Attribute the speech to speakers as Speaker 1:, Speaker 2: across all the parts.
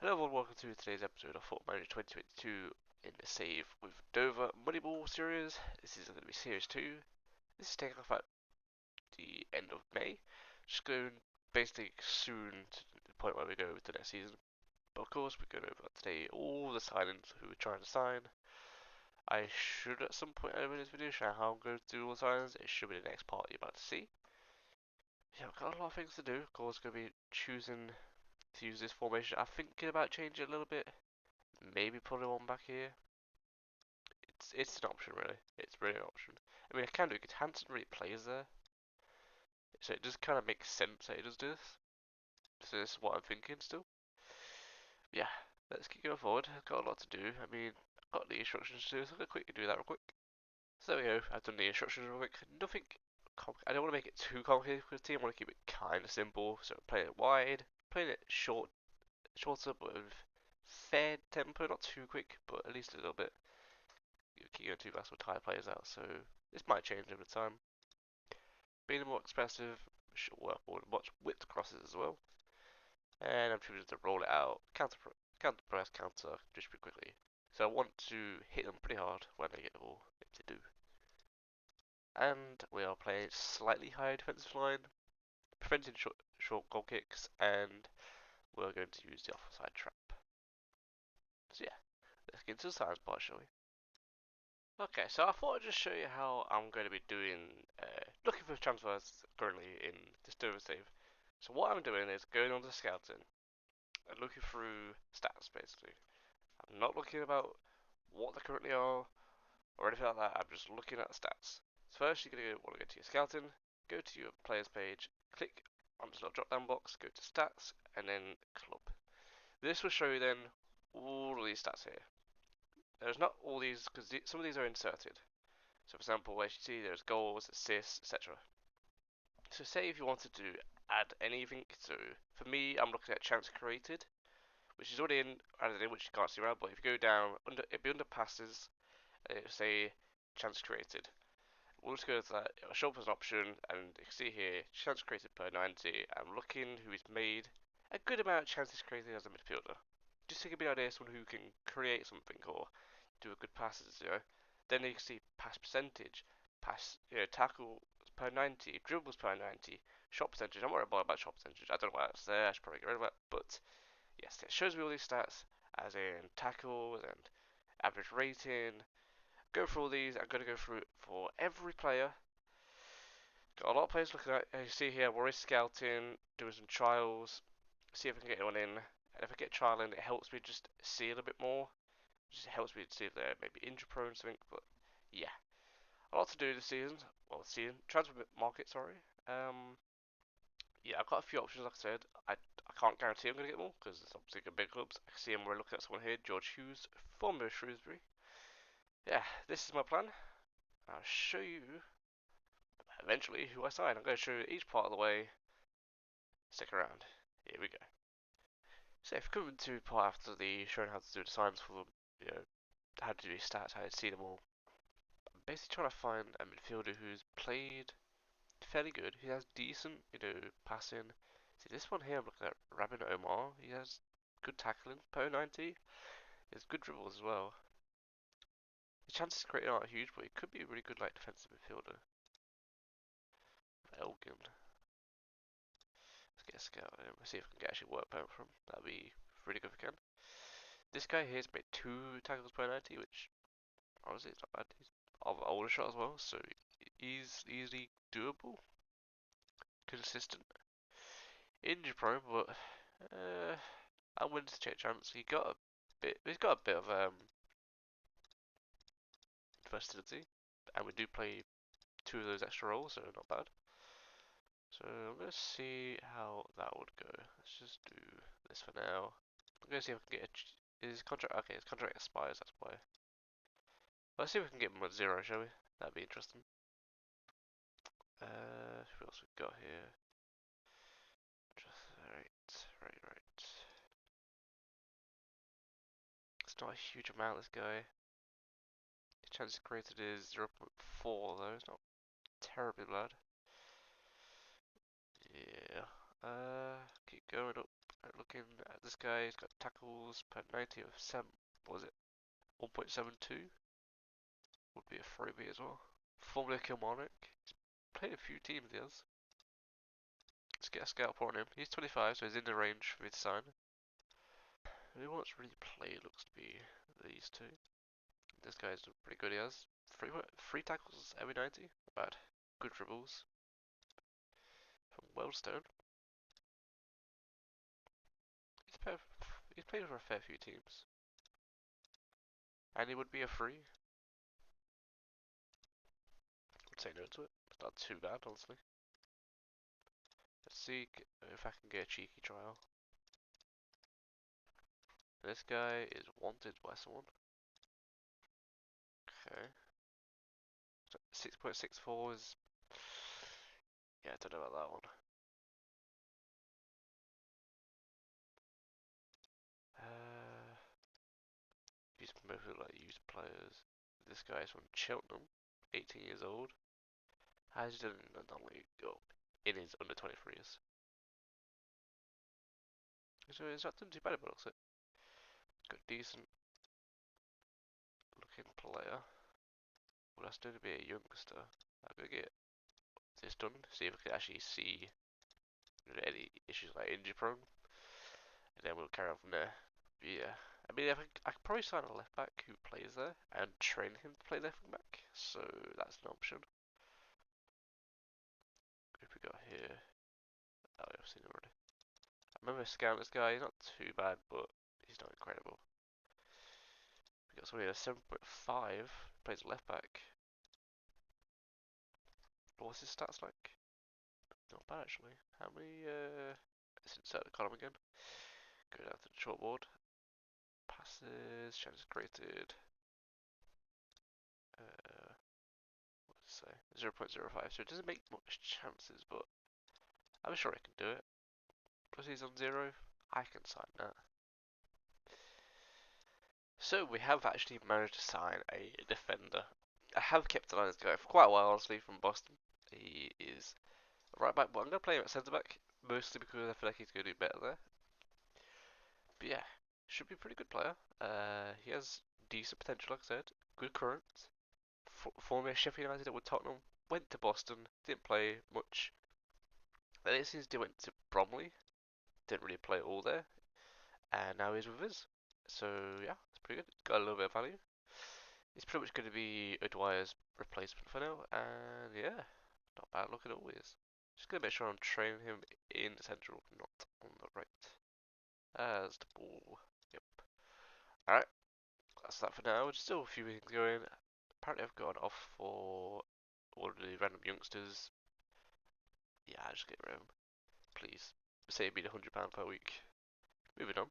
Speaker 1: Hello everyone, welcome to today's episode of Football Manager 2022 in the Save with Dover Moneyball series. This is going to be series 2. This is taking off at the end of May. Just going basically soon to the point where we go to next season. But of course, we're going over today all the signings who we're trying to sign. I should at some point over this video show how I'm going to do all the signings. It should be the next part you're about to see. Yeah, I've got a lot of things to do. Of course, going to be choosing to use this formation. I'm thinking about changing it a little bit. Maybe putting one back here. It's an option really. It's really an option. I mean, I can do it because Hansen really plays there, so it does kind of make sense that he does do this. So this is what I'm thinking still. Yeah, let's keep going forward. I've got a lot to do. I mean, I've got the instructions to do, so I'm gonna quickly do that real quick. So there we go. I've done the instructions real quick. Nothing. I don't want to make it too complicated for the team. I want to keep it kind of simple. So playing it wide, playing it shorter, but with fair tempo, not too quick, but at least a little bit. You keep going too fast with tire players out, so this might change over time. Being more expressive should work more much width crosses as well. And I'm choosing to roll it out, counter press, counter, distribute quickly. So I want to hit them pretty hard when they get the ball, if they do. And we are playing slightly higher defensive line, preventing short goal kicks, and we're going to use the offside trap. So yeah, let's get into the science part, shall we? Okay, so I thought I'd just show you how I'm going to be doing, looking for transfers currently in this Dover save. So what I'm doing is going on to scouting and looking through stats basically. I'm not looking about what they currently are or anything like that. I'm just looking at the stats. So first you're going to want to go to your scouting, go to your players page, click on this little drop down box, go to stats, and then club. This will show you then all of these stats here. There's not all these because some of these are inserted. So for example, where you see there's goals, assists, etc. So say if you wanted to add anything, so for me, I'm looking at chance created, which is already added in, which you can't see around, but if you go down, it'll be under passes, and it'll say chance created. We'll just go to that, it'll show up as an option, and you can see here, chance created per 90, I'm looking who is made a good amount of chances created as a midfielder. Just to give you an idea, someone who can create something or do a good passes, you know. Then you can see pass percentage, tackle per 90, dribbles per 90, shot percentage. I'm worried about shot percentage. I don't know why that's there. I should probably get rid of it. But yes, it shows me all these stats, as in tackles and average rating. Go through all these. I'm going to go through it for every player. Got a lot of players looking at. As you see here, we're scouting, doing some trials, see if I can get one in. And if I get a trial in, it helps me just see a little bit more. Just helps me to see if they're maybe injury prone or something. But yeah, a lot to do this season. Well, season transfer market, sorry. Um, yeah, I've got a few options. Like I said, I can't guarantee I'm gonna get more because it's obviously big clubs. I can see we're looking at someone here, George Hughes, former Shrewsbury. Yeah, this is my plan. I'll show you eventually who I sign. I'm going to show you each part of the way. Stick around. Here we go. So if you're coming to part after the showing how to do the signs for them, you know, how to do your stats, how to see them all. I'm basically trying to find a midfielder who's played fairly good. He has decent, passing. See this one here, I'm looking at Rabin Omar. He has good tackling, per 90. He has good dribbles as well. His chances created aren't huge, but he could be a really good like defensive midfielder. Elgin. Let's get a scout. Let's see if we can get actually work point from him. That'd be really good if we can. This guy here has made 2 tackles per 90, which honestly is not bad. He's of an older shot as well, so he's easily doable, consistent, injury prone, but I'm willing to take a chance. He's got a bit of versatility, and we do play 2 of those extra roles, so not bad. So I'm gonna see how that would go. Let's just do this for now. I'm gonna see if I can get his contract. Okay, his contract expires. That's why. Let's see if we can get him at 0, shall we? That'd be interesting. Who else we got here? Right. It's not a huge amount. This guy. The chance created is 0.4 though. It's not terribly bad. Yeah. Keep going up. Looking at this guy, he's got tackles per 90 of 7, what was it, 1.72? Would be a freebie as well. Formerly a Kilmarnock. He's played a few teams, he has. Let's get a scout report on him. He's 25, so he's in the range for me to sign. Who wants really played looks to be these two. This guy's pretty good, he has. Three tackles every 90, not bad. Good dribbles. From Wellstone. He's played for a fair few teams. And he would be a free. Would say no to it. It's not too bad, honestly. Let's see if I can get a cheeky trial. This guy is wanted by someone. Okay. 6.64 is... Yeah, I don't know about that one. These mostly like youth players. This guy is from Cheltenham, 18 years old. Has he done in the non-league? Oh, in his under 23s. So he's not doing too bad, but looks it. Got decent looking player. Well, that's going to be a youngster. I'm gonna get this done. See if I can actually see any issues like injury prone, and then we'll carry on from there. But yeah, I mean, I could probably sign a left back who plays there and train him to play left back. So that's an option. Who we got here? Oh, yeah, I've seen him already. I remember scouting this guy. He's not too bad, but he's not incredible. We got somebody at 7.5. Plays left back. What's his stats like? Not bad actually. How many? Let's insert the column again. Go down to the chalkboard. Passes, chances created. What does it say? 0.05. So it doesn't make much chances, but I'm sure I can do it. Plus he's on 0. I can sign that. So we have actually managed to sign a defender. I have kept an eye on this guy for quite a while, honestly, from Boston. He is right back, but I'm going to play him at centre back, mostly because I feel like he's going to do better there. But yeah, should be a pretty good player. He has decent potential, like I said. Good current. Former Sheffield United with Tottenham. Went to Boston, didn't play much. Then it seems he went to Bromley, didn't really play all there. And now he's with us. So yeah, it's pretty good. Got a little bit of value. He's pretty much going to be O'Dwyer's replacement for now, and yeah, not bad looking always. Just gonna make sure I'm training him in the central, not on the right. As the ball. Yep. Alright, that's that for now. There's still a few things going. Apparently I've gone off for all of the random youngsters. Yeah, I'll just get rid of them. Please. Save me the £100 per week. Moving on.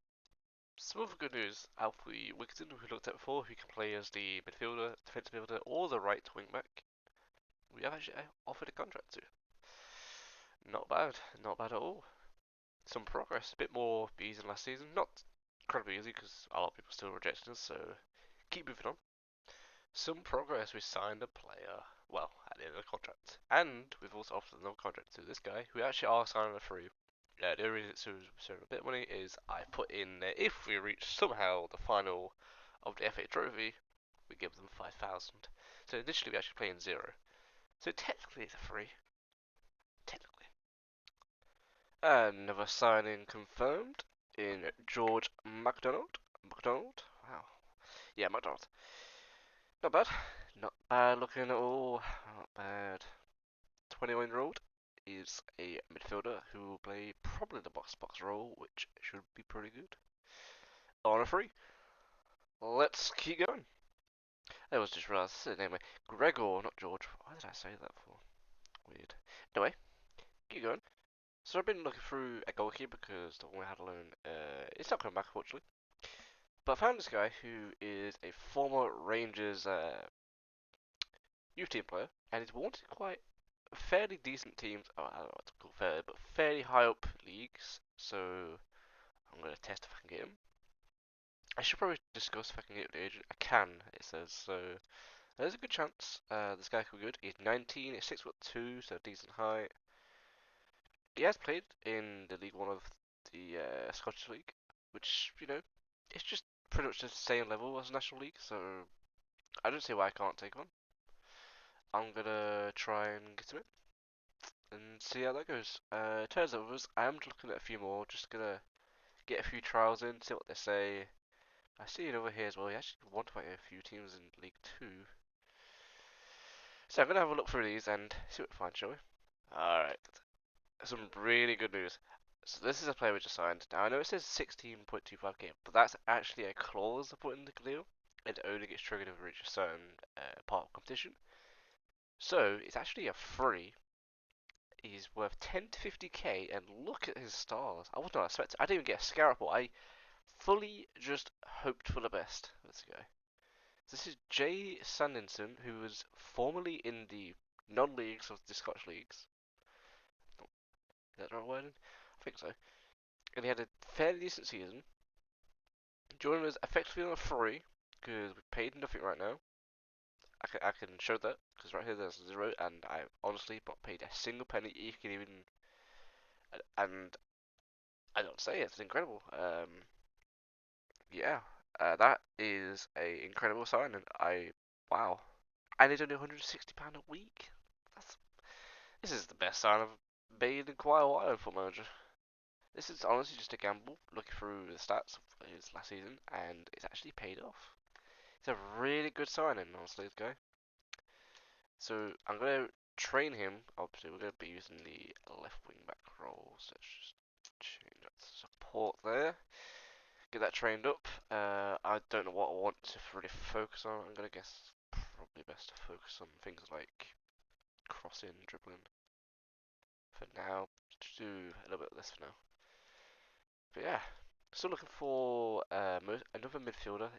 Speaker 1: Some other good news. Alfie Wigton, who we looked at before, who can play as the midfielder, defensive midfielder, or the right wing back. We have actually offered a contract to. Not bad, not bad at all. Some progress, a bit more easy than last season. Not incredibly easy because a lot of people still rejecting us, so keep moving on. Some progress, we signed a player, well, at the end of the contract. And we've also offered another contract to this guy, who actually are signing a free. The only reason it's so a bit of money is I put in there, if we reach somehow the final of the FA Trophy, we give them 5,000. So initially we actually play in 0. So technically it's a free. Technically. Another signing confirmed in George MacDonald. MacDonald? Wow. Yeah, MacDonald. Not bad. Not bad looking at all. Not bad. 21-year-old is a midfielder who will play probably the box-box role, which should be pretty good. On a free. Let's keep going. I was just realised his name. Gregor, not George. Why did I say that for? Weird. Anyway, keep going. So I've been looking through a goalkeeper because the one we had alone, it's not coming back unfortunately. But I found this guy who is a former Rangers youth team player, and he's wanted quite fairly decent teams. Oh, I don't know what to call fair, but fairly high up leagues. So I'm gonna test if I can get him. I should probably discuss if I can get the agent. I can, it says. So there's a good chance this guy could be good. He's 19, he's 6'2", so decent height. He has played in the League One of the Scottish League, which it's just pretty much the same level as National League. So I don't see why I can't take one. I'm gonna try and get to it and see how that goes. Turns out I am looking at a few more. Just gonna get a few trials in, see what they say. I see it over here as well. You actually want quite a few teams in League 2. So I'm gonna have a look through these and see what we find, shall we? Alright, some really good news. So this is a player we just signed. Now I know it says 16.25k, but that's actually a clause I put in the deal. It only gets triggered if we reach a certain part of competition. So it's actually a free. He's worth 10 to 50k, and look at his stars. I was not expecting. I didn't even get a scarab. I fully just hoped for the best. Let's go. This is Jay Sandinson, who was formerly in the non-leagues of the Scottish leagues. Is that the right word? I think so. And he had a fairly decent season. Joining us effectively on a free, because we paid nothing right now. I can show that, because right here there's 0, and I honestly not paid a single penny. You can even, and I don't say it's incredible. Yeah, that is a incredible sign, and wow, and it's only £160 a week. This is the best sign I've made in quite a while for Manager. This is honestly just a gamble, looking through the stats of his last season, and it's actually paid off. It's a really good signing, honestly, this guy. So I'm gonna train him. Obviously, we're gonna be using the left wing back role. So let's just change that to support there. Get that trained up. I don't know what I want to really focus on. I'm gonna guess probably best to focus on things like crossing, dribbling. For now, just do a little bit of this for now. But yeah, still looking for another midfielder.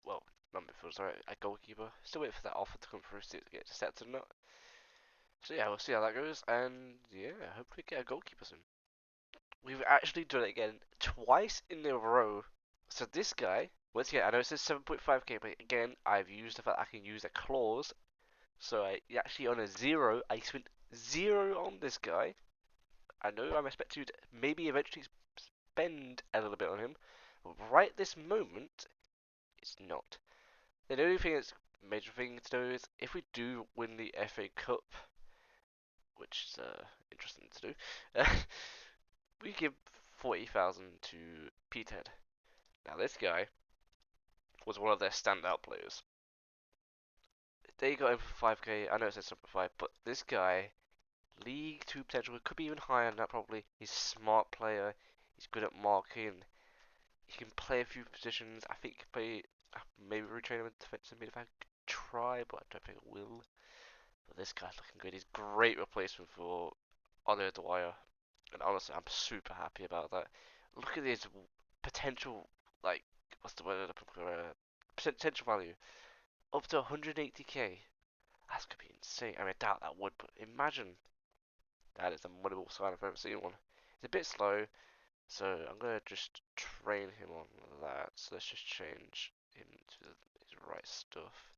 Speaker 1: Well, not midfielder, sorry, a goalkeeper. Still waiting for that offer to come through to get accepted or not. So yeah, we'll see how that goes, and yeah, hopefully get a goalkeeper soon. We've actually done it again twice in a row. So this guy, once again, I know it says 7.5k, but again, I've used the fact I can use a clause. So I actually on a 0, I spent 0 on this guy. I know I'm expected to maybe eventually spend a little bit on him, but right this moment, it's not. The only thing that's major thing to do is if we do win the FA Cup, which is interesting to do, we give 40,000 to Peterhead. Now this guy was one of their standout players. They got him for 5k. I know it says 7.5, but this guy, League 2 potential, could be even higher than that probably. He's a smart player. He's good at marking. He can play a few positions. I think he can play, maybe retrain him in defensive mid if I could try, but I don't think I will. But this guy's looking good. He's a great replacement for Otto Dwyer. And honestly, I'm super happy about that. Look at his potential, like, what's the word I'm looking for? Potential value. Up to 180k. That's gonna be insane. I mean, I doubt that would, but imagine. That is a Moneyball sign if I've ever seen one. It's a bit slow, so I'm gonna just train him on that. So let's just change him to his right stuff.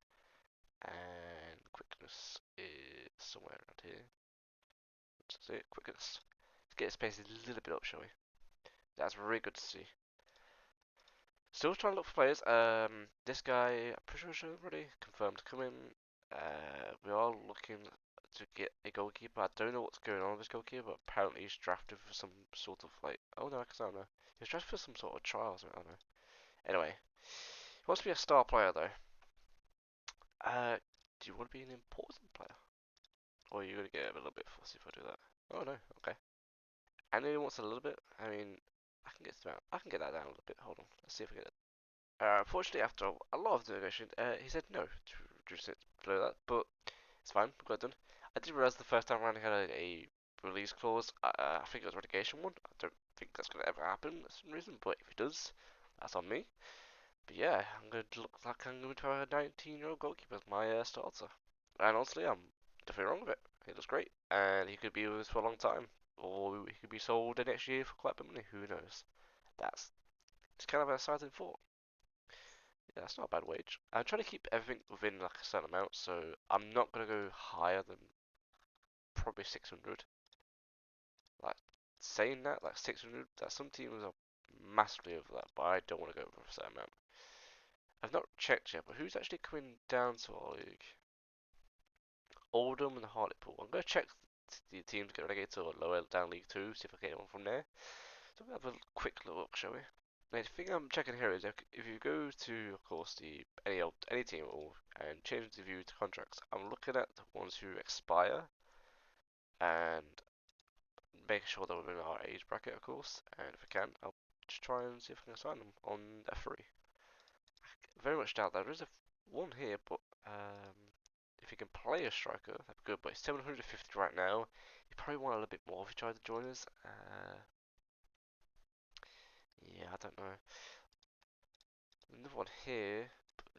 Speaker 1: And quickness is somewhere around here. Let's see, quickness. Let's get his pace a little bit up, shall we? That's really good to see. Still trying to look for players. This guy, I'm pretty sure already confirmed coming. We are looking to get a goalkeeper. I don't know what's going on with this goalkeeper, but apparently he's drafted for some sort of like. Oh no, I don't know. He's drafted for some sort of trials. I don't know. Anyway, he wants to be a star player though. Do you want to be an important player, or are you gonna get a little bit fussy if I do that? Oh no, okay. And he wants a little bit. I mean, I can get that down a little bit. Hold on. Let's see if we get it. Unfortunately, after a lot of negotiation, he said no to reduce it below that, but it's fine, we got it done. I didn't realize the first time around he had a release clause. I think it was a relegation one. I don't think that's going to ever happen for some reason, but if it does, that's on me. But yeah, I'm going to look like I'm going to have a 19-year-old goalkeeper as my starter. And honestly, I'm definitely wrong with it. He looks great, and he could be with us for a long time. Or he could be sold the next year for quite a bit of money, who knows. That's it's kind of an exciting thought. Yeah, that's not a bad wage. I'm trying to keep everything within like a certain amount, so I'm not gonna go higher than probably 600. Like saying that, like 600, that some teams are massively over that, but I don't want to go over a certain amount. I've not checked yet, but who's actually coming down to our league? Oldham and Hartlepool. I'm going to check the teams get relegated to a lower down League 2, see if I can get anyone from there. So we'll have a quick look, shall we? Now, the thing I'm checking here is if you go to, of course, the any team at all and change the view to contracts, I'm looking at the ones who expire and making sure they're within our age bracket, of course. And if I can, I'll just try and see if I can sign them on F3. Very much doubt there is one here, but if you can play a striker, that'd be good. But it's 750 right now. You probably want a little bit more if you try to join us. Yeah, I don't know. Another one here.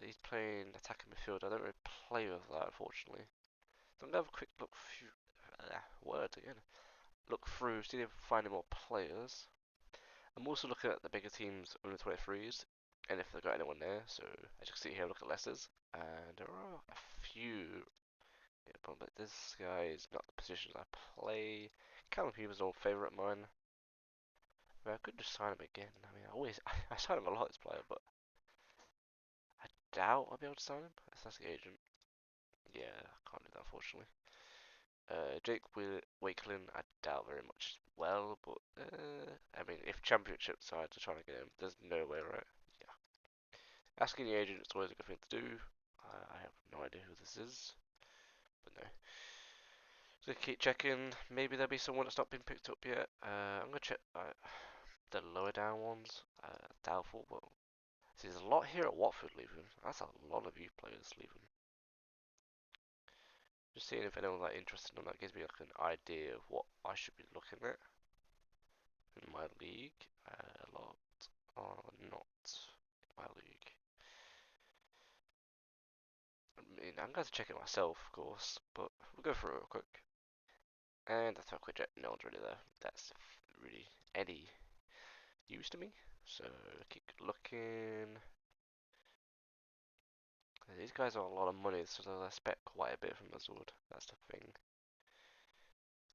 Speaker 1: He's playing attacking midfield. I don't really play with that, unfortunately. So I'm gonna have a quick look through. Word again. Look through, see if I can find any more players. I'm also looking at the bigger teams under 23s, and if they've got anyone there. So as you can see here, look at Leicester's, and there are a few. Yeah, but this guy is not the positions I play. Callum Huber's an old favourite of mine. I mean, I could just sign him again. I mean, I sign him a lot, this player, but I doubt I'll be able to sign him. That's the agent. Yeah, I can't do that, unfortunately. Jake Wakelin, I doubt very much as well, but I mean, if Championship sides are trying to get him, there's no way, right? Yeah. Asking the agent is always a good thing to do. I have no idea who this is, but no. So keep checking. Maybe there'll be someone that's not been picked up yet. I'm gonna check the lower down ones. Doubtful, but see, there's a lot here at Watford leaving. That's a lot of youth players leaving. Just seeing if anyone's like interested in that gives me like an idea of what I should be looking at in my league. A lot are not in my league. I mean, I'm going to check it myself, of course, but we'll go through it real quick. And that's how quick check. No one's really there. That's really any use to me. So keep looking. These guys are a lot of money, so they'll expect quite a bit from us, would. That's the thing.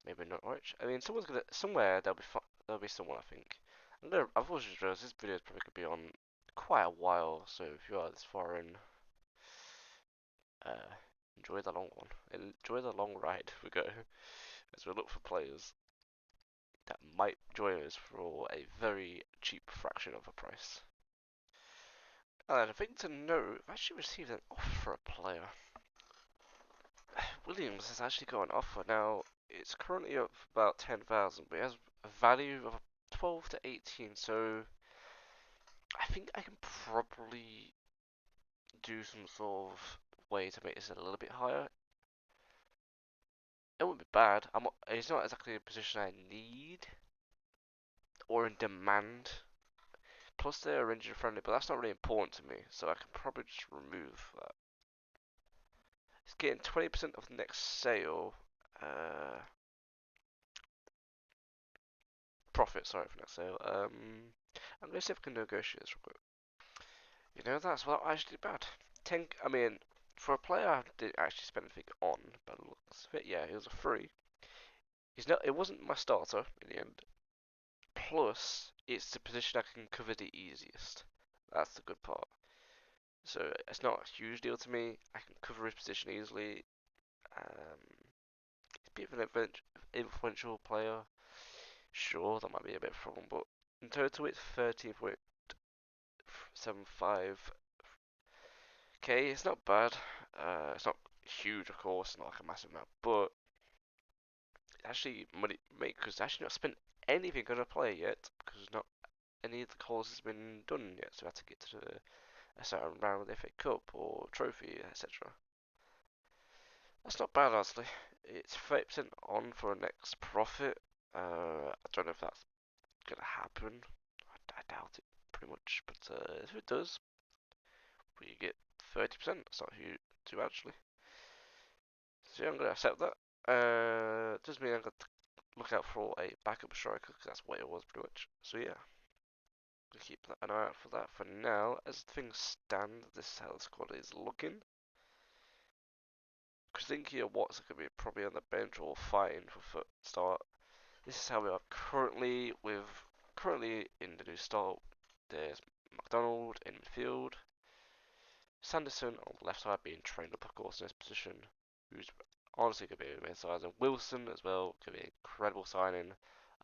Speaker 1: Maybe not much. I mean, someone's gonna somewhere there'll be someone. I think. I've also just realized this video is probably gonna be on quite a while. So if you are this far in, uh, enjoy the long one. Enjoy the long ride we go as we look for players that might join us for a very cheap fraction of a price. And I think to note, I've actually received an offer for a player. Williams has actually got an offer now. It's currently up about 10,000, but it has a value of 12 to 18. So I think I can probably do some sort of way to make this a little bit higher. It wouldn't be bad. It's not exactly a position I need or in demand. Plus they're injury friendly, but that's not really important to me, so I can probably just remove that. It's getting 20% of the next sale. Profit, sorry, for next sale. I'm gonna see if I can negotiate this real quick. You know, that's not actually bad. I mean, for a player I didn't actually spend anything on, but looks of it, yeah, it was a free. It wasn't my starter in the end. Plus, it's the position I can cover the easiest. That's the good part. So it's not a huge deal to me. I can cover his position easily. He's a bit of an influential player. Sure, that might be a bit of a problem, but in total it's 13.75. Okay, it's not bad. It's not huge, of course, not like a massive amount, but actually money make because actually not spent anything on a player yet because not any of the calls has been done yet, so I have to get to a certain round of the FA Cup or trophy, etc. That's not bad, honestly. It's 30% on for a next profit. I don't know if that's gonna happen. I doubt it pretty much, but if it does, we get 30%. That's not huge, too actually. So yeah, I'm gonna accept that. Does mean I'm gonna look out for a backup striker because that's what it was pretty much. So yeah, we'll keep an eye out for that. For now, as things stand, this is how the squad is looking. Krasinski or Watson could be probably on the bench or fine for start. This is how we are currently in the new style. There's McDonald in midfield, Sanderson on the left side being trained up, of course, in this position, who's honestly going to be a main size, and Wilson as well could be an incredible signing,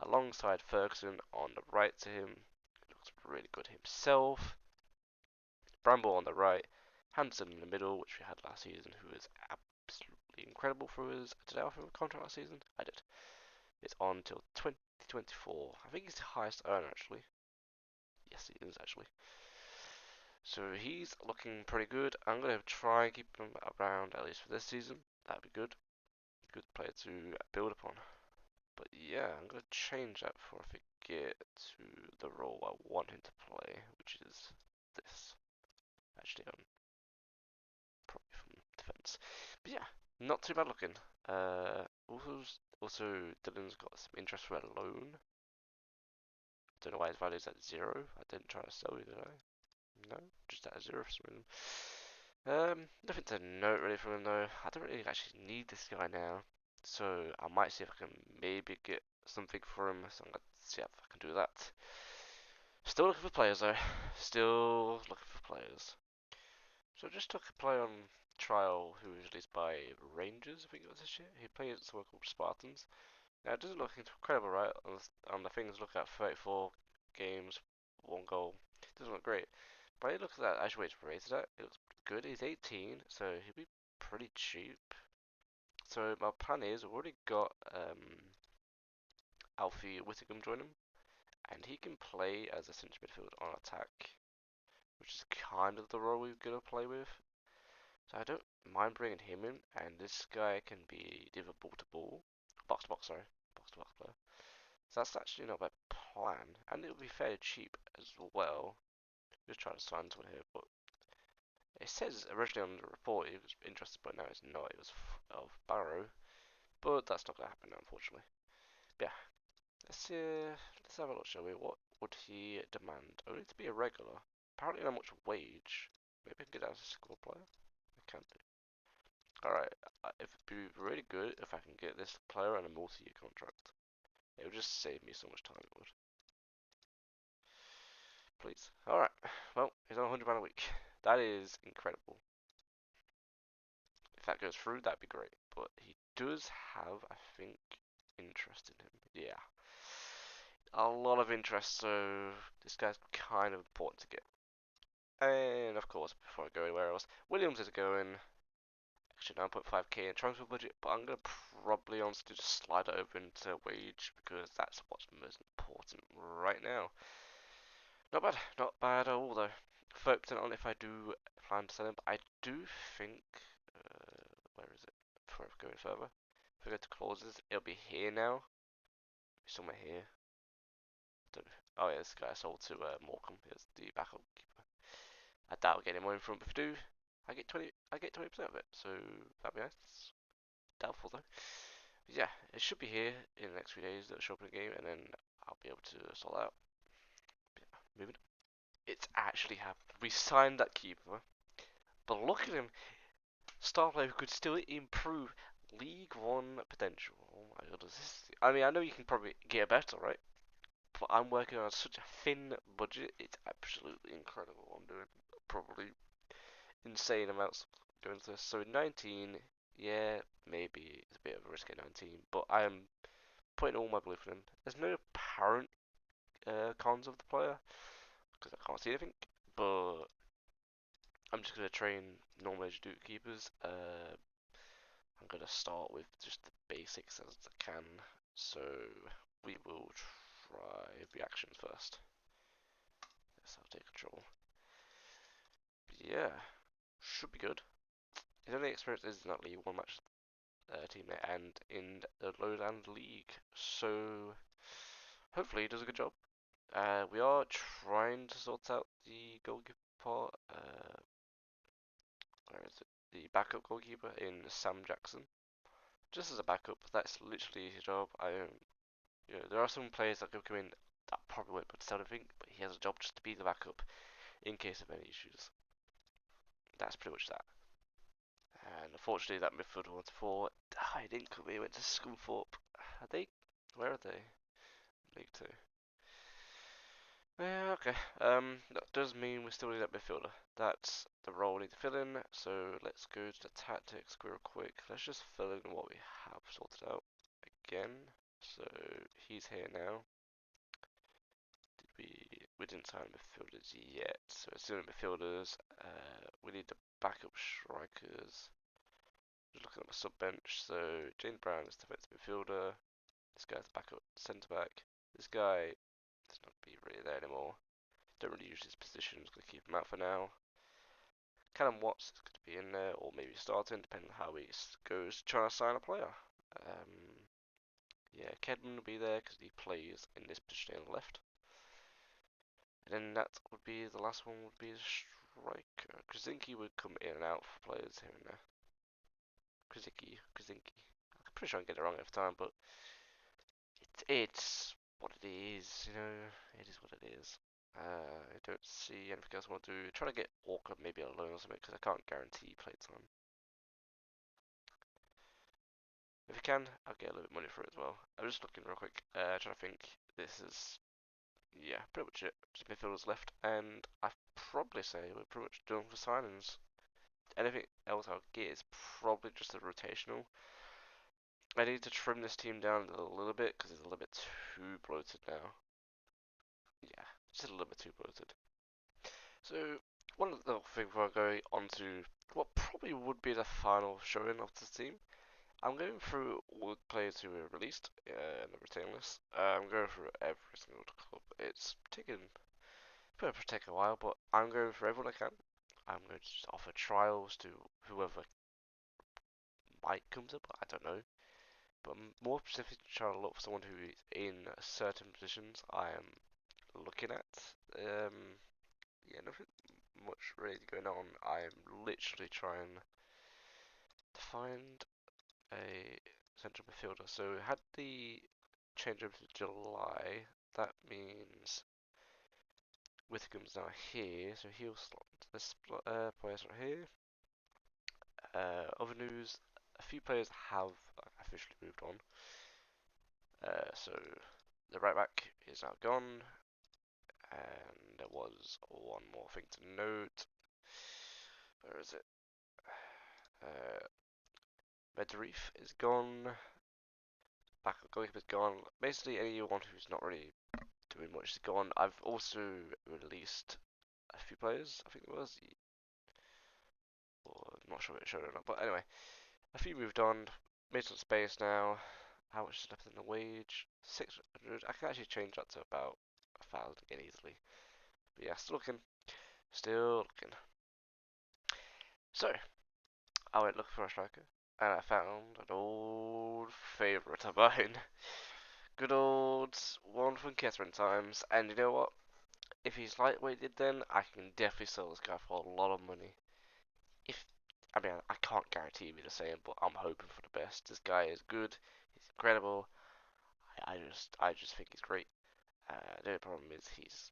Speaker 1: alongside Ferguson on the right to him. He looks really good himself. Bramble on the right, Hanson in the middle, which we had last season, who was absolutely incredible for us. Did I offer him a contract last season? I did. It's on till 2024. I think he's the highest earner actually. Yes, he is actually. So he's looking pretty good. I'm going to try and keep him around at least for this season. That'd be good. Good player to build upon. But yeah, I'm going to change that before I forget to the role I want him to play, which is this. Actually, probably from defense. But yeah, not too bad looking. Also, Dylan's got some interest for a loan. Don't know why his value is at 0. I didn't try to sell you, did I? No, just at 0 for some reason. Nothing to note really from him though. I don't really actually need this guy now, so I might see if I can maybe get something for him. So I'm gonna see if I can do that. Still looking for players though. Still looking for players. So I just took a player on trial who was released by Rangers, I think it was this year. He plays at somewhere called Spartans. Now it doesn't look incredible, right? On the things look at 34 games, 1 goal. It doesn't look great. But you look at that actually it's rated at, it looks good. He's 18, so he'll be pretty cheap. So my plan is we've already got Alfie Whittingham join him, and he can play as a centre midfield on attack, which is kind of the role we're gonna play with. So I don't mind bringing him in, and this guy can be either ball to ball, box to box, sorry, box to box player. So that's actually not a bad plan, and it'll be fairly cheap as well. Just trying to sign someone here, but it says originally on the report he was interested, but now it's not. It was of Barrow, but that's not gonna happen now, unfortunately. But yeah, let's have a look, shall we? What would he demand? Only to be a regular. Apparently not much wage. Maybe I can get that as a squad player. I can do. Alright, it would be really good if I can get this player on a multi-year contract. It would just save me so much time, it would. Please. Alright, well, he's on £100 a week. That is incredible. If that goes through, that'd be great. But he does have, I think, interest in him. Yeah. A lot of interest, so this guy's kind of important to get. And of course, before I go anywhere else, Williams is going actually 9.5k in transfer budget, but I'm gonna probably honestly just slide it over into wage because that's what's most important right now. Not bad at all though. 30% on if I do plan to sell him, but I do think, where is it? Before I go any further, if I go to clauses, it'll be here now. Somewhere here. Don't know. Oh yeah, this guy I sold to Morecambe. Here's the backup keeper. I doubt I'll get any money from it. If I do, I get 20% of it. So that'd be nice. Doubtful though. But yeah, it should be here in the next few days that show up in the game, and then I'll be able to sort out. But yeah, moving. It's actually happened. We signed that keeper, but look at him. Star player who could still improve League One potential. Oh my god, I mean, I know you can probably get better, right? But I'm working on such a thin budget. It's absolutely incredible. I'm doing probably insane amounts going to this. So 19, yeah, maybe it's a bit of a risk at 19, but I am putting all my belief in him. There's no apparent cons of the player because I can't see anything, but I'm just gonna train normal age Duke keepers. I'm gonna start with just the basics as I can. So we will try reactions first. Yes, I'll take control. Yeah, should be good. His only experience is in that League One match teammate and in the Lowland League, so hopefully he does a good job. We are trying to sort out the goalkeeper part. Where is it? The backup goalkeeper in Sam Jackson. Just as a backup, that's literally his job. You know, there are some players that could come in that probably won't put to anything, but he has a job just to be the backup in case of any issues. That's pretty much that. And unfortunately, that midfield 1 to 4, he didn't come here. He went to Schoolthorpe. Are they? Where are they? League 2. Yeah, okay. That does mean we still need that midfielder. That's the role we need to fill in. So let's go to the tactics real quick. Let's just fill in what we have sorted out again. So he's here now. We didn't sign midfielders yet. So it's still in midfielders. We need the backup strikers. Just looking at my sub bench. So James Brown is defensive midfielder. This guy's the backup centre back. This guy does not be really there anymore. Don't really use his position, just gonna keep him out for now. Callum Watts is going to be in there, or maybe starting, depending on how he goes trying to sign a player. Yeah, Kedman will be there because he plays in this position on the left. And then that would be the last one would be the striker. Krasinski would come in and out for players here and there. Krasinski. I'm pretty sure I get it wrong every time, but it's what it is, you know, it is what it is. I don't see anything else I want to do. Try to get Walker maybe alone or something because I can't guarantee playtime. If you can, I'll get a little bit of money for it as well. I'm just looking real quick, trying to think. This is, yeah, pretty much it. Just midfielders left, and I'd probably say we're pretty much done for signings. Anything else I'll get is probably just a rotational. I need to trim this team down a little bit because it's a little bit too bloated now. Yeah, just a little bit too bloated. So, one of the things before going on to what probably would be the final showing of the team, I'm going through all the players who were released in the retain list. I'm going through every single club. It's taken, probably take a while, but I'm going through everyone I can. I'm going to just offer trials to whoever might come up, I don't know. But more specifically, trying to look for someone who is in certain positions I am looking at. Yeah, nothing much really going on. I'm literally trying to find a central midfielder. So we had the change over to July. That means Withicom's now here, so he'll slot into this players right here. Other news: a few players have officially moved on. So the right back is now gone, and there was one more thing to note. Where is it? Uh, Medreef is gone. Backup goalkeeper is gone. Basically, anyone who's not really doing much is gone. I've also released a few players. I think it was. Or I'm not sure if it showed or not. But anyway, a few moved on. Made some space now. How much is left in the wage? 600. I can actually change that to about 1,000 again easily. But yeah, still looking. Still looking. So, I went looking for a striker. And I found an old favourite of mine. Good old one from Catherine times. And you know what? If he's lightweighted then, I can definitely sell this guy for a lot of money. If I mean, I can't guarantee me the same, but I'm hoping for the best. This guy is good. He's incredible. I just think he's great. The only problem is he's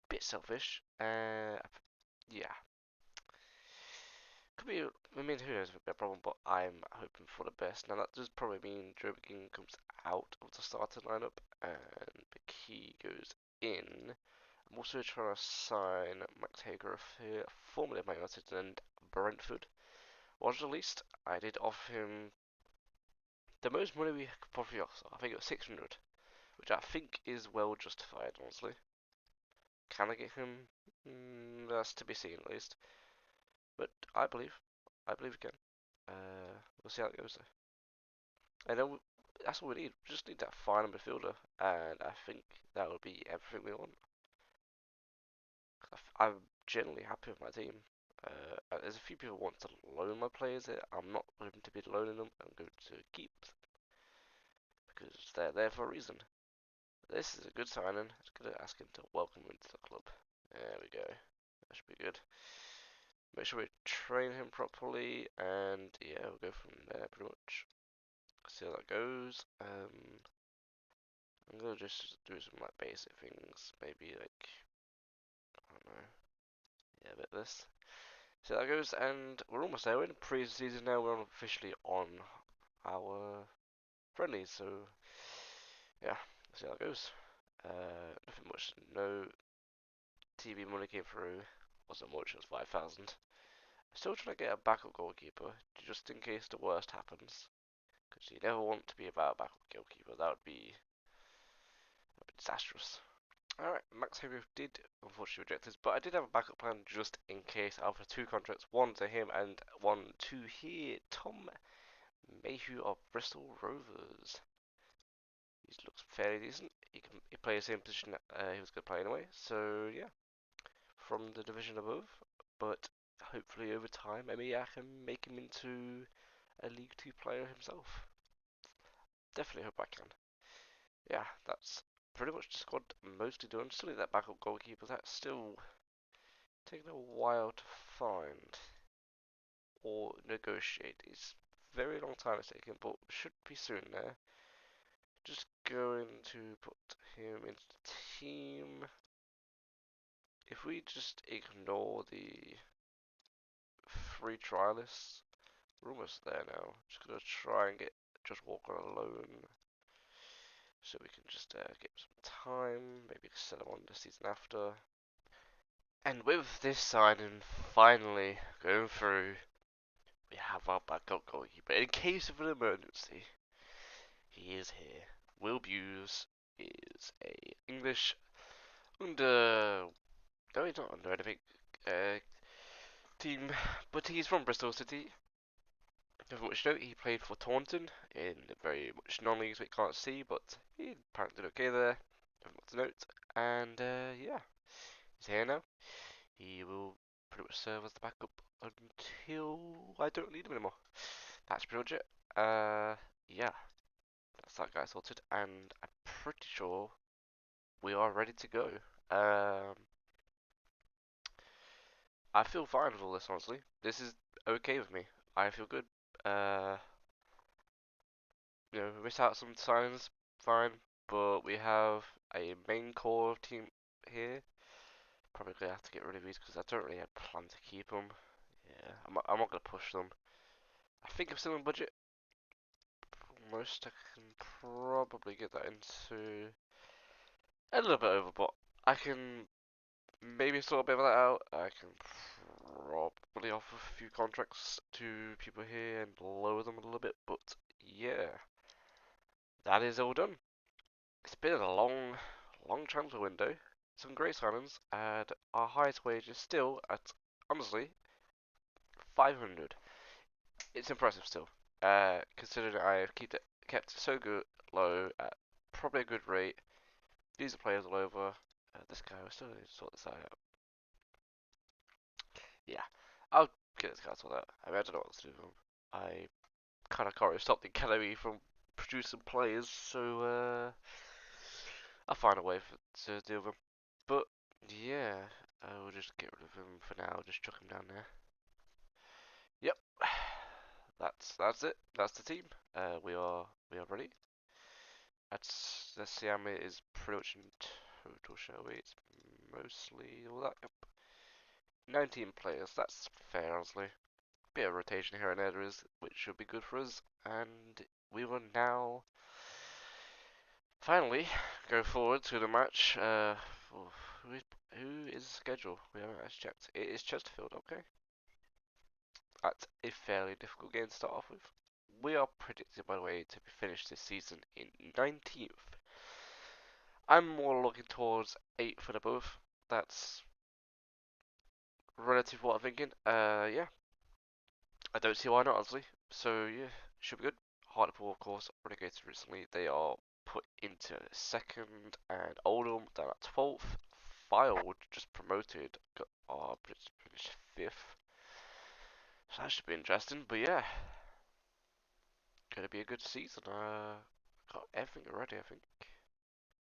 Speaker 1: a bit selfish. Yeah, could be. I mean, who knows if it'll be a problem, but I'm hoping for the best. Now that does probably mean Joe McGinn comes out of the starting lineup and the key goes in. I'm also trying to sign Mike Tager here, formerly of Man United and Brentford. Was released. I did offer him the most money we could probably offer. I think it was 600, which I think is well justified, honestly. Can I get him? That's to be seen at least. But I believe we can. We'll see how it goes though. And then that's all we need. We just need that final midfielder, and I think that will be everything we want. I'm generally happy with my team. There's a few people who want to loan my players here. I'm not going to be loaning them. I'm going to keep them because they're there for a reason. This is a good signing. It's going to ask him to welcome him to the club. There we go. That should be good. Make sure we train him properly, and yeah, we'll go from there pretty much. See how that goes. I'm gonna just do some like basic things, maybe like I don't know, yeah, a bit of this. See how that goes, and we're almost there. We're in pre-season now. We're officially on our friendly. So yeah, let's see how it goes. Nothing much. No TV money came through. Wasn't much. It was 5,000. Still trying to get a backup goalkeeper just in case the worst happens. Because you never want to be about a backup goalkeeper. That would be disastrous. Alright, Max Heavy did unfortunately reject this, but I did have a backup plan just in case. I offered two contracts, one to him and one to here, Tom Mayhew of Bristol Rovers. He looks fairly decent. He plays the same position that he was going to play anyway. So yeah, from the division above, but hopefully over time, maybe I can make him into a League Two player himself. Definitely hope I can. Yeah, that's pretty much the squad mostly done. Still need that backup goalkeeper. That's still taking a while to find or negotiate. It's a very long time it's taking, but should be soon there. Just going to put him into the team. If we just ignore the free trialists, we're almost there now. Just gonna try and get Josh Walker on loan, so we can just get some time. Maybe sell him on the season after. And with this signing finally going through, we have our backup goalkeeper. In case of an emergency, he is here. Will Buse is a English under. No, he's not under anything. Uh, team, but he's from Bristol City. Very much note, he played for Taunton in very much non-leagues we can't see, but he apparently did okay there. Nothing much to note. And yeah, he's here now. He will pretty much serve as the backup until I don't need him anymore. That's pretty much it. Yeah, that's that guy sorted, and I'm pretty sure we are ready to go. Um, I feel fine with all this, honestly. This is okay with me. I feel good. Uh, we miss out some signs, fine, but we have a main core team here. Probably gonna have to get rid of these because I don't really have a plan to keep them. Yeah, I'm not gonna push them. I think I'm still in budget. Most I can probably get that into a little bit over, but I can maybe sort a bit of that out. I can probably offer a few contracts to people here and lower them a little bit, but yeah, that is all done. It's been a long transfer window. Some great signings, and our highest wage is still at, honestly, 500. It's impressive still, considering I have kept it so good low at probably a good rate. These are players all over. This guy, we still need to sort this out. Yeah, I'll get this guy sorted out. I mean, I don't know what to do with him. I kind of can't really stop the academy from producing players, so I'll find a way to deal with him. But yeah, I will just get rid of him for now. Just chuck him down there. Yep, that's it. That's the team. We are ready. Let's see how many is pretty much in total, shall we? It's mostly all that. Yep. 19 players. That's fair, honestly. Bit of rotation here and there is, which should be good for us. And we will now finally go forward to the match. Who is scheduled? We haven't actually checked. It is Chesterfield, okay. That's a fairly difficult game to start off with. We are predicted, by the way, to finish this season in 19th. I'm more looking towards 8th and above. That's relative to what I'm thinking. Yeah, I don't see why not, honestly. So yeah, should be good. Hartlepool, of course, relegated recently. They are put into second, and Oldham down at 12th. Fylde just promoted, are finished 5th. So that should be interesting. But yeah, gonna be a good season. Got everything ready, I think.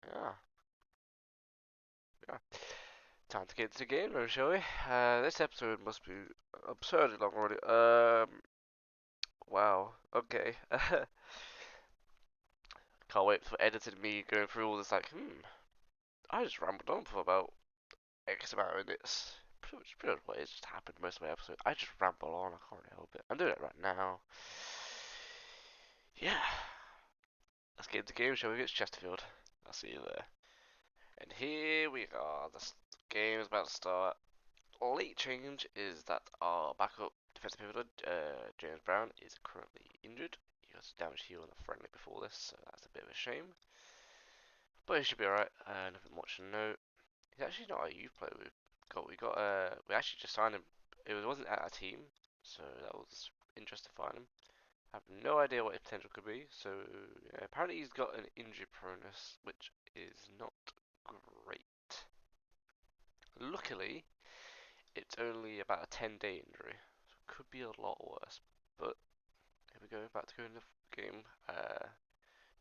Speaker 1: Yeah, yeah. Time to get into the game, though, shall we? This episode must be absurdly long already. Wow. Okay. Can't wait for editing me going through all this. Like, I just rambled on for about X amount of minutes. Pretty much what has just happened most of my episode. I just ramble on. I can't help it. I'm doing it right now. Yeah. Let's get into the game, shall we? It's Chesterfield. I'll see you there. And here we are. The game is about to start. Late change is that our backup defensive pivot, James Brown, is currently injured. He got a damage heal on a friendly before this, so that's a bit of a shame. But he should be alright. Nothing much to note. He's actually not a youth player. We actually just signed him. Wasn't at our team, so that was interesting to find him. I have no idea what his potential could be. So yeah, apparently he's got an injury proneness, which is not great. Luckily, it's only about a 10-day injury, so it could be a lot worse. But here we go, about to go into the game.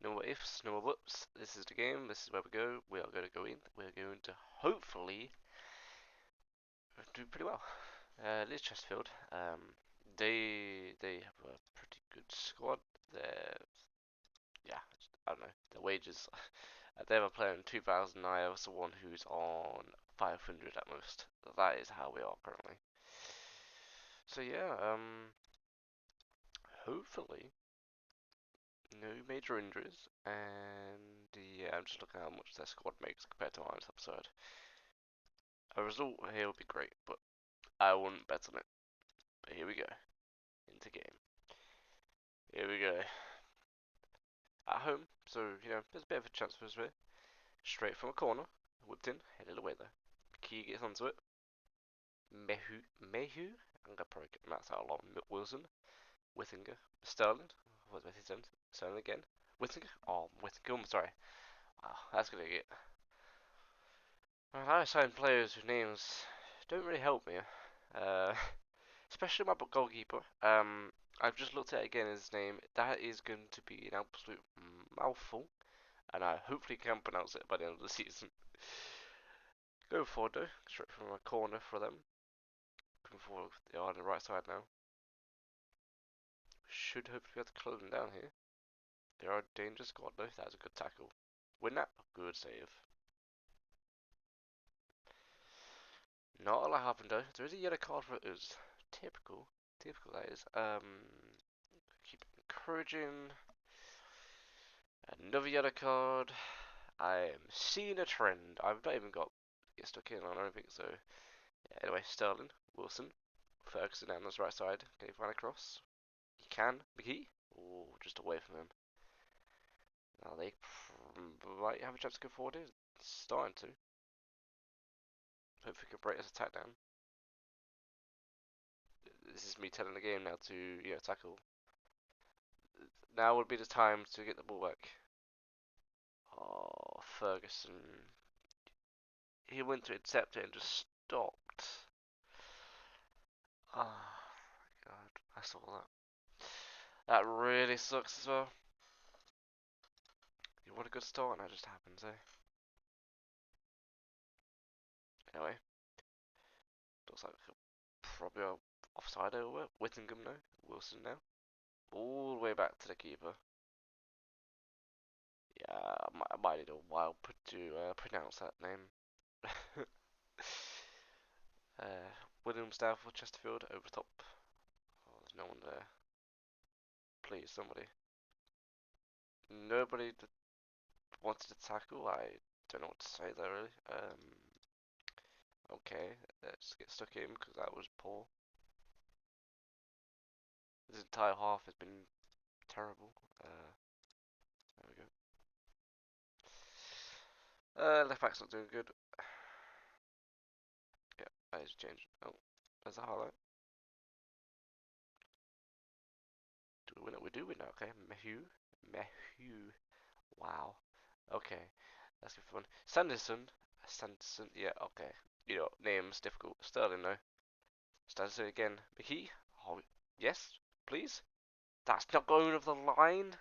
Speaker 1: No more ifs, no more buts. This is the game. This is where we go. We are going to go in. We are going to hopefully do pretty well. Liz Chesterfield. They have a pretty good squad. They're yeah, I don't know. Their wages. They have a player in 2000. I have someone who's on 500 at most. That is how we are currently. So yeah, hopefully no major injuries, and yeah, I'm just looking at how much their squad makes compared to ours episode. A result here would be great, but I wouldn't bet on it. But here we go, into game. Here we go. At home, so you know, there's a bit of a chance for us here. Straight from a corner, whipped in, headed away there. Key gets onto it. Mehu? I'm gonna probably get that's out a lot. Wilson, Withinger, Sterling. What's his name? Sterling again. Withinger? Oh, Withinger. I'm sorry. Wow, that's gonna get. Well, I assign players whose names don't really help me. Uh, especially my goalkeeper. I've just looked at it again. His name. That is going to be an absolute mouthful, and I hopefully can pronounce it by the end of the season. Go forward though, straight from a corner for them. Coming forward, they are on the right side now. Should hopefully be able to close them down here. They are a dangerous squad though. That's a good tackle. Win that. Good save. Not a lot happened though. There is a yellow card for us. Typical. Typical that is. Keep encouraging. Another yellow card. I am seeing a trend. I've not even got get stuck in on anything, so yeah, anyway, Sterling, Wilson, Ferguson down this right side. Can he find a cross? He can. McGee? Oh, just away from him. Now they might have a chance to go forward here. Starting to. Hopefully we can break this attack down. This is me telling the game now to, you know, tackle. Now would be the time to get the ball back. Oh, Ferguson. He went to intercept it and just stopped. Oh my god, I saw that. That really sucks as well. What a good start, and that just happens, eh? Anyway, looks like probably offside over. Whittingham now. Wilson now. All the way back to the keeper. Yeah, I might need a while to pronounce that name. uh, Williams down for Chesterfield over top. Oh, there's no one there. Please, somebody. Nobody that wanted to tackle. I don't know what to say there really. Okay, let's get stuck in because that was poor. This entire half has been terrible. There we go. Left back's not doing good. Yeah, that is changed. Oh, there's a highlight. Do we win it? We do win it. Okay, Mehu. Wow. Okay, that's good fun. Sanderson. Yeah. Okay. You know, names difficult. Sterling though. Sanderson again. McKee. Oh, yes, please. That's not going over the line.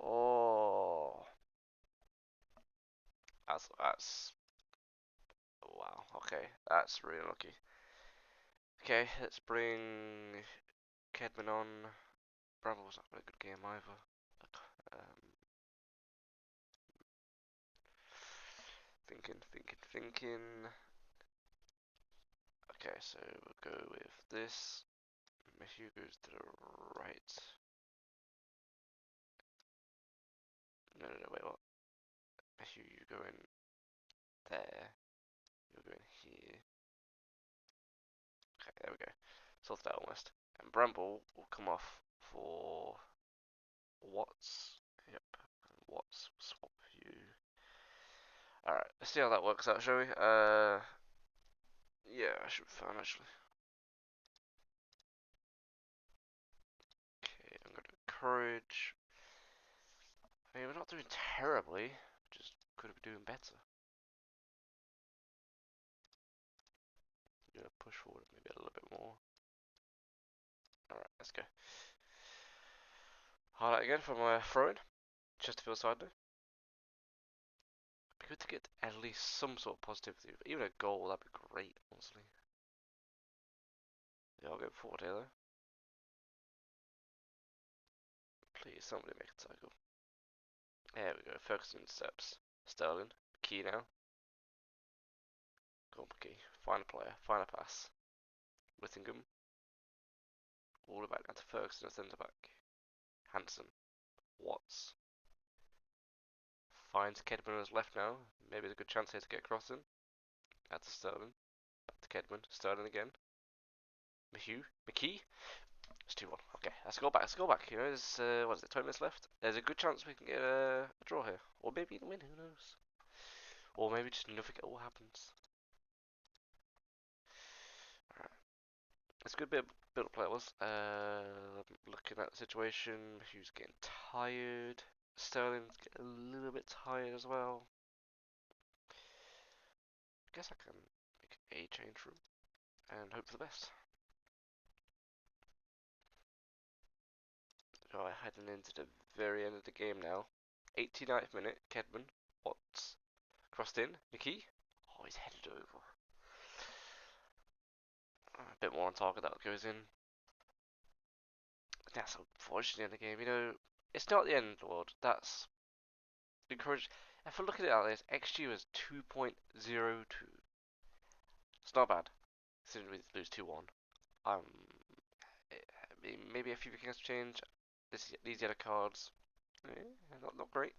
Speaker 1: Oh, that's. Wow. Okay, that's really lucky. Okay, let's bring Kedman on. Bravo was not a good game either. Um, thinking. Okay, so we'll go with this. Matthew goes to the right. No, no, no, wait, what? You go in there. You'll go in here. Okay, there we go. Sorted out almost. And Bramble will come off for Watts. Yep. Watts swap you. Alright, let's see how that works out, shall we? Yeah, I should be fine actually. Okay, I'm gonna encourage. I mean, we're not doing terribly. Just could have been doing better. Gonna push forward maybe a little bit more. Alright, let's go. Highlight again for my throwing. Chesterfield side now. Be good to get at least some sort of positivity. Even a goal, that'd be great, honestly. Yeah, I'll go forward here though. Please, somebody make a tackle. There we go. Ferguson steps. Sterling. Key now. Go on, Key. Find a player. Find a pass. Whittingham. All the way back down to Ferguson at centre back. Hanson. Watts. Finds Kedman on his left now. Maybe there's a good chance here to get across in. Out to Sterling. Back to Kedman. Sterling again. McKee. It's 2-1. Okay, let's go back. Let's go back. You know, there's what is it? 20 minutes left. There's a good chance we can get a draw here, or maybe even win. Who knows? Or maybe just nothing at all happens. Alright, it's a good bit of play it was. Looking at the situation, Hugh's getting tired. Sterling's getting a little bit tired as well. I guess I can make a change room and hope for the best. Right, heading into the very end of the game now. 89th minute, Kedman, Watts, crossed in, McKee. Oh, he's headed over. A bit more on target that goes in. That's unfortunate in the game. You know, it's not the end of the world. That's encouraged. If I look at it like this, XG was 2.02. It's not bad, considering we lose 2-1. Um, maybe a few things change. These yellow cards, not great.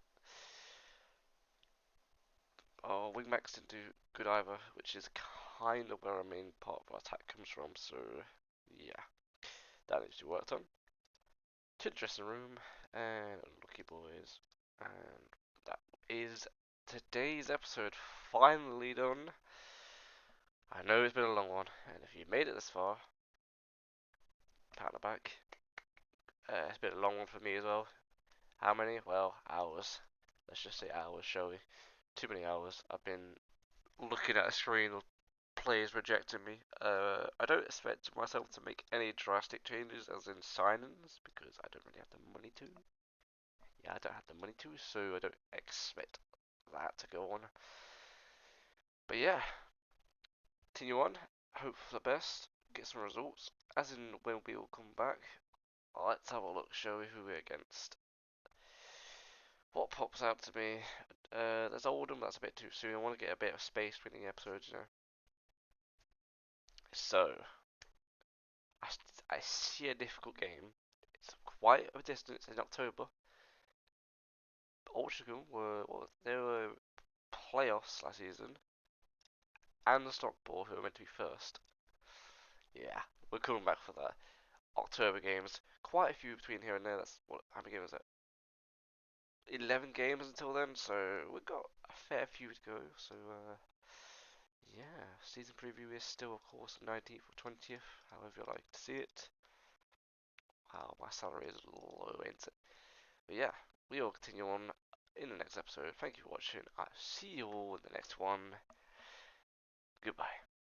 Speaker 1: Our wingbacks didn't do good either, which is kind of where our main part of our attack comes from. So yeah, that needs to be worked on. To the dressing room, and lucky boys, and that is today's episode finally done. I know it's been a long one, and if you made it this far, pat on the back. It's been a long one for me as well. How many? Well, hours. Let's just say hours, shall we? Too many hours. I've been looking at a screen of players rejecting me. I don't expect myself to make any drastic changes, as in signings, because I don't really have the money to. Yeah, I don't have the money to, so I don't expect that to go on. But yeah, continue on. Hope for the best. Get some results. As in when we will come back. Let's have a look, shall we? Who we're against. What pops out to me? There's Oldham. That's a bit too soon. I want to get a bit of space between the episodes, you know. So, I see a difficult game. It's quite a distance in October. Altrincham they were playoffs last season, and the Stockport, who were meant to be first. Yeah, we're coming back for that. October games, quite a few between here and there. That's what, how many games is that? 11 games until then, so we've got a fair few to go. So yeah, season preview is still, of course, 19th or 20th, however you like to see it. Wow, my salary is low, ain't it? But yeah, we will continue on in the next episode. Thank you for watching. I'll see you all in the next one. Goodbye.